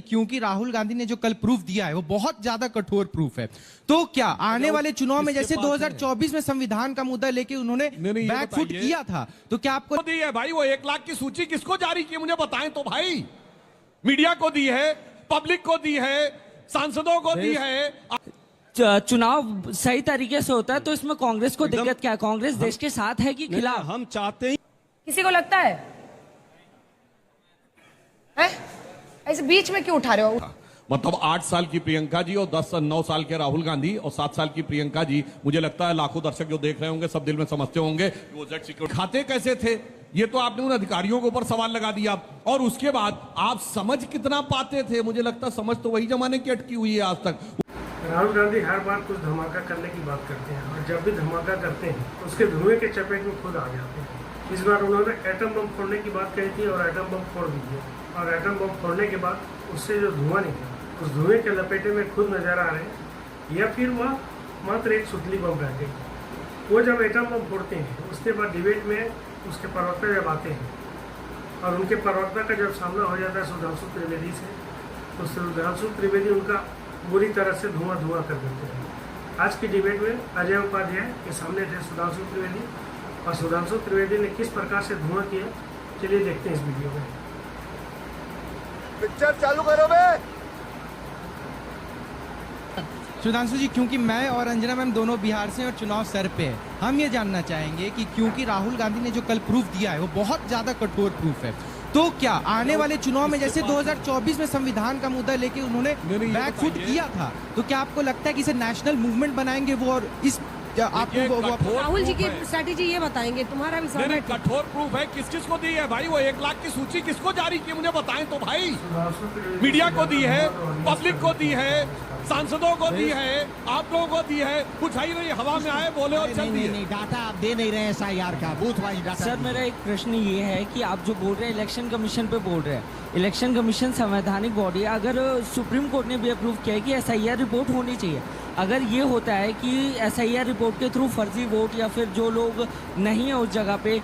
क्योंकि राहुल गांधी ने जो कल प्रूफ दिया है वो बहुत ज्यादा कठोर प्रूफ है, तो क्या आने वाले चुनाव में जैसे 2024 में संविधान का मुद्दा लेके उन्होंने बैकफुट किया था, तो क्या आपको दी है भाई? वो 1 लाख की सूची किसको जारी की मुझे बताएं तो भाई। मीडिया को दी है, पब्लिक को दी है, सांसदों को दी है। चुनाव सही तरीके से होता है तो इसमें कांग्रेस को दिक्कत क्या है? कांग्रेस देश के साथ है कि खिलाफ? हम चाहते हैं। किसी को लगता है? ऐसे बीच में क्यों उठा रहे हो? मतलब 8 साल की प्रियंका जी और 9 साल के राहुल गांधी और 7 साल की प्रियंका जी, मुझे लगता है लाखों दर्शक जो देख रहे होंगे सब दिल में समझते होंगे वो जेड सिक्योरिटी खाते कैसे थे। ये तो आपने उन अधिकारियों के ऊपर सवाल लगा दिया, और उसके बाद आप समझ कितना पाते थे? मुझे लगता है समझ तो वही जमाने की अटकी हुई है आज तक। राहुल गांधी हर बार कुछ धमाका करने की बात करते हैं, और जब भी धमाका करते हैं तो उसके धुएं के चपेट में खुद आ जाते हैं। इस बार उन्होंने एटम बम फोड़ने की बात कही थी और एटम बम फोड़ दी है, और एटम बम फोड़ने के बाद उससे जो धुआं निकला उस धुएं के लपेटे में खुद नजर आ रहे हैं, या फिर वह मात्र एक सुतली बम रह गई। वो जब एटम बम फोड़ते हैं उसके बाद डिबेट में उसके प्रवक्ता जब आते हैं और उनके प्रवक्ता का जब सामना हो जाता है सुधांशु त्रिवेदी से, तो सुधांशु त्रिवेदी उनका बुरी तरह से धुआं कर देते हैं। आज की डिबेट में अजय उपाध्याय के सामने थे सुधांशु त्रिवेदी, और सुधांशु त्रिवेदी ने किस प्रकार से धुआं किया, चलिए देखते हैं इस वीडियो में। पिक्चर चालू करो बे। सुधांशु जी, क्योंकि मैं और अंजना मैम दोनों बिहार से और चुनाव सर पे है, हम ये जानना चाहेंगे कि क्योंकि राहुल गांधी ने जो कल प्रूफ दिया है वो बहुत ज्यादा कठोर प्रूफ है, तो क्या आने वाले चुनाव में जैसे 2024 में संविधान का मुद्दा लेके उन्होंने बैकफुट किया था, तो क्या आपको लगता है कि इसे नेशनल मूवमेंट बनाएंगे वो, और इस आपको राहुल जी की स्ट्रैटेजी ये बताएंगे? तुम्हारा भी सवाल है। कठोर प्रूफ है, किस किस को दी है भाई? वो 1 लाख की सूची किसको जारी की मुझे बताएं तो भाई। मीडिया को दी है, पब्लिक को दी है, सांसदों को दी है, आप लोगों को दी है। कुछ आई नहीं, हवा में आए बोले और चल दिए। नहीं, डाटा आप दे नहीं रहे SIR का, बूथ वाइज डाटा। सर, मेरा एक प्रश्न ये है कि आप जो बोल रहे हैं इलेक्शन कमीशन पे बोल रहे हैं, इलेक्शन कमीशन संवैधानिक बॉडी है। अगर सुप्रीम कोर्ट ने भी अप्रूव किया है कि SIR रिपोर्ट होनी चाहिए, अगर ये होता है कि SIR रिपोर्ट के थ्रू फर्जी वोट या फिर जो लोग नहीं है उस जगह पे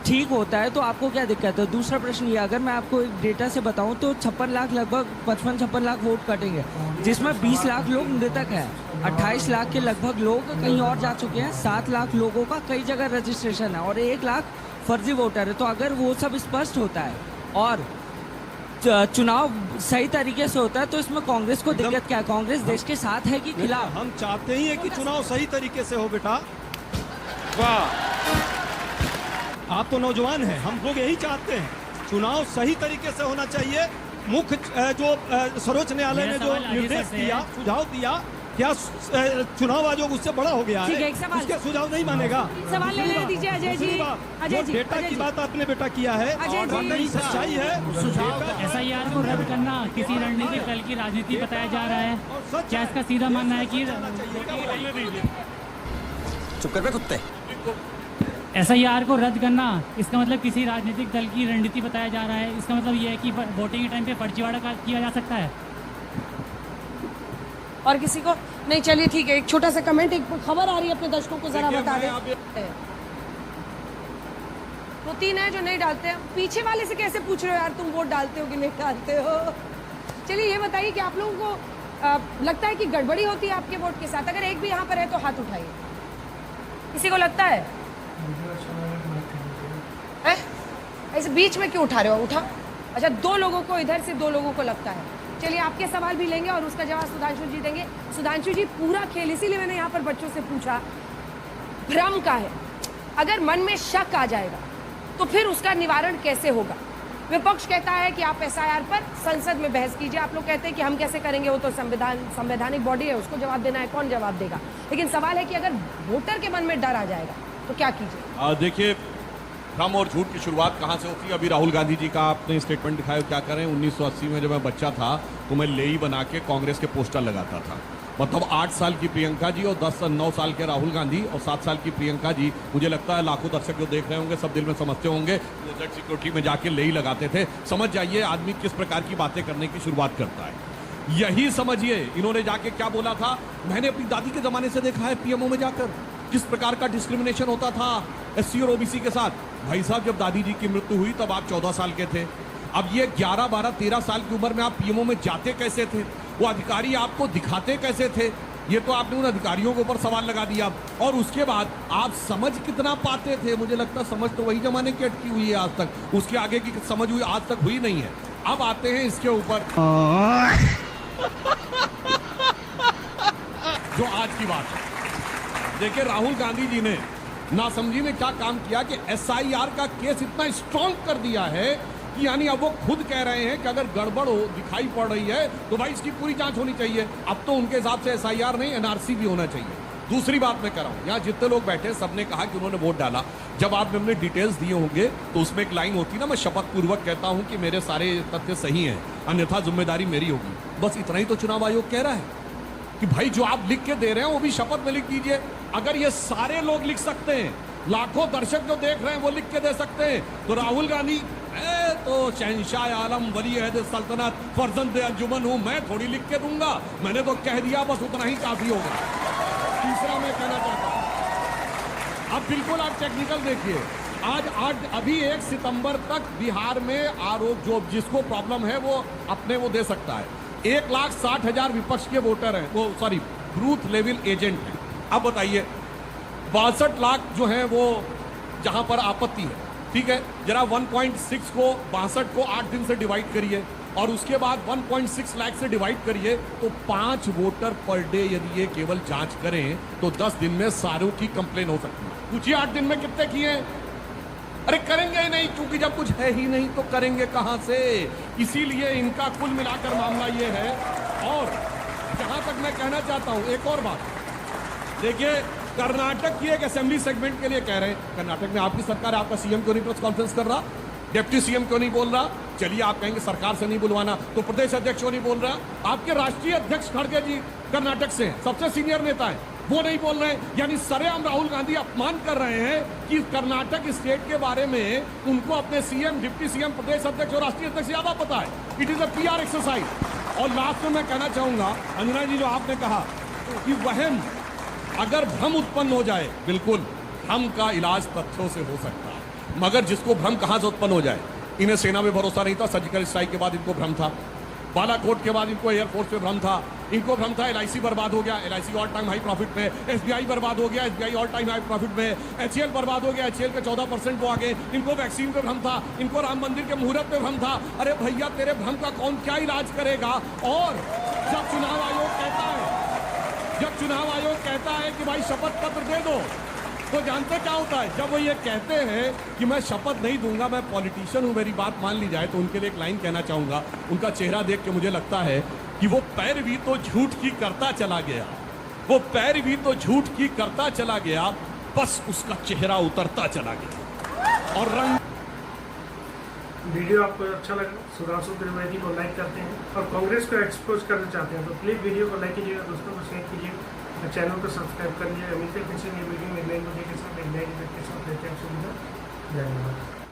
ठीक होता है, तो आपको क्या दिक्कत है? दूसरा प्रश्न ये, अगर मैं आपको एक डेटा से बताऊं तो 56 लाख, लगभग 55-56 लाख वोट कटेंगे, जिसमें 20 लाख लोग मृतक हैं, 28 लाख के लगभग लोग कहीं और जा चुके हैं, 7 लाख लोगों का कई जगह रजिस्ट्रेशन है और 1 लाख फर्जी वोटर है। तो अगर वो सब स्पष्ट होता है और चुनाव सही तरीके से होता है तो इसमें कांग्रेस को दिक्कत क्या है? कांग्रेस देश के साथ है कि खिलाफ? हम चाहते ही है कि चुनाव सही तरीके से हो बेटा। वाह, आप तो नौजवान हैं, हम लोग यही चाहते हैं, चुनाव सही तरीके से होना चाहिए। मुख्य जो सर्वोच्च न्यायालय ने जो निर्देश दिया, सुझाव दिया, क्या चुनाव आयोग उससे बड़ा हो गया है? उसके सुझाव नहीं मानेगा। सवाल ले दीजिए अजय जी। अजय जी, डेटा की बात आपने बेटा किया है, नहीं सच्चाई है। SIR को रद्द करना किसी रणनीतिक दल की राजनीति बताया जा रहा है, क्या इसका सीधा मानना है कि चुप कर बे कुत्ते। SIR को रद्द करना इसका मतलब किसी राजनीतिक दल की रणनीति बताया जा रहा है? इसका मतलब ये है कि वोटिंग के टाइम पे फर्जीवाड़ा किया जा सकता है? और किसी को नहीं? चलिए ठीक है, एक छोटा सा कमेंट, एक खबर आ रही है अपने दर्शकों को जरा बता दें। वो 3 है जो नहीं डालते हैं, पीछे वाले से कैसे पूछ रहे हो यार तुम वोट डालते हो कि नहीं डालते हो? चलिए ये बताइए कि आप लोगों को लगता है कि गड़बड़ी होती है आपके वोट के साथ? अगर एक भी यहाँ पर है तो हाथ उठाइए। किसी को लगता है? ऐसे बीच में क्यों उठा रहे हो? उठा। अच्छा, 2 लोगों को इधर से, 2 लोगों को लगता है। चलिए आपके सवाल भी लेंगे और उसका जवाब सुधांशु जी देंगे। सुधांशु जी, पूरा खेल इसीलिए मैंने यहाँ पर बच्चों से पूछा, भ्रम का है। अगर मन में शक आ जाएगा तो फिर उसका निवारण कैसे होगा? विपक्ष कहता है कि आप SIR पर संसद में बहस कीजिए, आप लोग कहते हैं कि हम कैसे करेंगे, वो तो संवैधानिक बॉडी है, उसको जवाब देना है, कौन जवाब देगा? लेकिन सवाल है कि अगर वोटर के मन में डर आ जाएगा तो क्या कीजिए? देखिए, भ्रम और झूठ की शुरुआत कहाँ से होती है? अभी राहुल गांधी जी का आपने स्टेटमेंट दिखाया, क्या करें? 1980 में जब मैं बच्चा था तो मैं लेई बना के कांग्रेस के पोस्टर लगाता था। मतलब 8 साल की प्रियंका जी और 9 साल के राहुल गांधी और 7 साल की प्रियंका जी, मुझे लगता है लाखों दर्शक जो देख रहे होंगे सब दिल में समझते होंगे वो जेड सिक्योरिटी में जाके लेई लगाते थे। समझ जाइए आदमी किस प्रकार की बातें करने की शुरुआत करता है। यही समझिए इन्होंने जाके क्या बोला था, मैंने अपनी दादी के जमाने से देखा है PMO में जाकर किस प्रकार का डिस्क्रिमिनेशन होता था SC और OBC के साथ। भाई साहब, जब दादी जी की मृत्यु हुई तब आप 14 साल के थे, अब ये 11, 12, 13 साल की उम्र में आप पीएमओ में जाते कैसे थे? वो अधिकारी आपको दिखाते कैसे थे? ये तो आपने उन अधिकारियों के ऊपर सवाल लगा दिया। और उसके बाद आप समझ कितना पाते थे? मुझे लगता है समझ तो वही जमाने की अटकी हुई है आज तक, उसके आगे की समझ हुई आज तक हुई नहीं है। अब आते हैं इसके ऊपर जो आज की बात है। देखिए, राहुल गांधी जी ने नासमझी में क्या काम किया कि एसआईआर का केस इतना स्ट्रॉन्ग कर दिया है कि यानी अब वो खुद कह रहे हैं कि अगर गड़बड़ हो दिखाई पड़ रही है तो भाई इसकी पूरी जांच होनी चाहिए। अब तो उनके हिसाब से एसआईआर नहीं, एनआरसी भी होना चाहिए। दूसरी बात मैं कर रहा हूं, यहाँ जितने लोग बैठे सबने कहा कि उन्होंने वोट डाला। जब आपने अपने डिटेल्स दिए होंगे तो उसमें एक लाइन होती ना, मैं शपथ पूर्वक कहता हूं कि मेरे सारे तथ्य सही हैं, अन्यथा जिम्मेदारी मेरी होगी। बस इतना ही तो चुनाव आयोग कह रहा है कि भाई जो आप लिख के दे रहे हैं वो भी शपथ में लिख दीजिए। अगर ये सारे लोग लिख सकते हैं, लाखों दर्शक जो देख रहे हैं वो लिख के दे सकते हैं, तो राहुल गांधी तो शहंशाह आलम वली अहद सल्तनत फर्जंद अंजुमन हूं, मैं थोड़ी लिख के दूंगा। मैंने तो कह दिया, बस उतना ही काफी होगा। तीसरा मैं कहना चाहता हूं, अब बिल्कुल आप टेक्निकल देखिए, आज अभी 1 सितंबर तक बिहार में आरोप जो जिसको प्रॉब्लम है वो अपने वो दे सकता है। 1,60,000 विपक्ष के वोटर हैं, वो सॉरी बूथ लेवल एजेंट हैं। अब बताइए 62 लाख जो हैं वो जहां पर आपत्ति है, ठीक है, जरा 1.6 को 62 को 8 दिन से डिवाइड करिए और उसके बाद 1.6 लाख से डिवाइड करिए तो 5 वोटर पर डे यदि ये केवल जांच करें तो 10 दिन में सारों की कंप्लेन हो सकती है। पूछिए 8 दिन में कितने किए? अरे करेंगे ही नहीं, क्योंकि जब कुछ है ही नहीं तो करेंगे कहां से। इसीलिए इनका कुल मिलाकर मामला ये है। और जहां तक मैं कहना चाहता हूं एक और बात, देखिए कर्नाटक की एक असेंबली सेगमेंट के लिए कह रहे हैं, कर्नाटक में आपकी सरकार, आपका सीएम क्यों नहीं प्रेस कॉन्फ्रेंस कर रहा? डिप्टी सीएम क्यों नहीं बोल रहा? चलिए आप कहेंगे सरकार से नहीं बुलवाना, तो प्रदेश अध्यक्ष क्यों नहीं बोल रहा? आपके राष्ट्रीय अध्यक्ष खड़गे जी कर्नाटक से हैं, सबसे सीनियर नेता है, वो नहीं बोल रहे हैं। यानी सरेआम राहुल गांधी अपमान कर रहे हैं कि कर्नाटक स्टेट के बारे में उनको अपने सीएम, डिप्टी सीएम, प्रदेश अध्यक्ष और राष्ट्रीय अध्यक्ष ज्यादा पता है। It is a PR exercise. और लास्ट में मैं कहना चाहूंगा, अंजना जी जो आपने कहा कि वहम, अगर भ्रम उत्पन्न हो जाए, बिल्कुल भ्रम का इलाज तथ्यों से हो सकता है, मगर जिसको भ्रम कहां से उत्पन्न हो जाए? इन्हें सेना में भरोसा नहीं था, सर्जिकल स्ट्राइक के बाद इनको भ्रम था, बालाकोट के बाद इनको एयरफोर्स पे भ्रम था, इनको भ्रम था एलआईसी बर्बाद हो गया, LIC all time high profit में, एसबीआई बर्बाद हो गया, SBI all time high profit में, एचएएल बर्बाद हो गया, एचएएल के 14% वो आ गए, इनको वैक्सीन पे भ्रम था, इनको राम मंदिर के मुहूर्त पे भ्रम था। अरे भैया तेरे भ्रम का कौन क्या इलाज करेगा? और जब चुनाव आयोग कहता है कि भाई शपथ पत्र दे दो, तो जानते क्या होता है? जब वो ये कहते हैं कि मैं शपथ नहीं दूंगा, मैं पॉलिटिशियन हूं, मेरी बात मान ली जाए, तो उनके लिए एक लाइन कहना चाहूंगा। उनका चेहरा देख के मुझे लगता है कि वो पैरवी तो झूठ की करता चला गया, वो पैरवी तो झूठ की करता चला गया, बस उसका चेहरा उतरता चला गया। और रंग वीडियो आपको अच्छा लगा, सुधांशु त्रिवेदी को लाइक करते हैं और कांग्रेस को एक्सपोज करना चाहते हैं तो प्लीज़ वीडियो को लाइक कीजिएगा, दोस्तों को शेयर कीजिए, चैनल को सब्सक्राइब कर लीजिएगा। मिलते हैं फिर से नई वीडियो में नए मुद्दे के साथ, एक नए के साथ लेते हैं। सुविधा, धन्यवाद।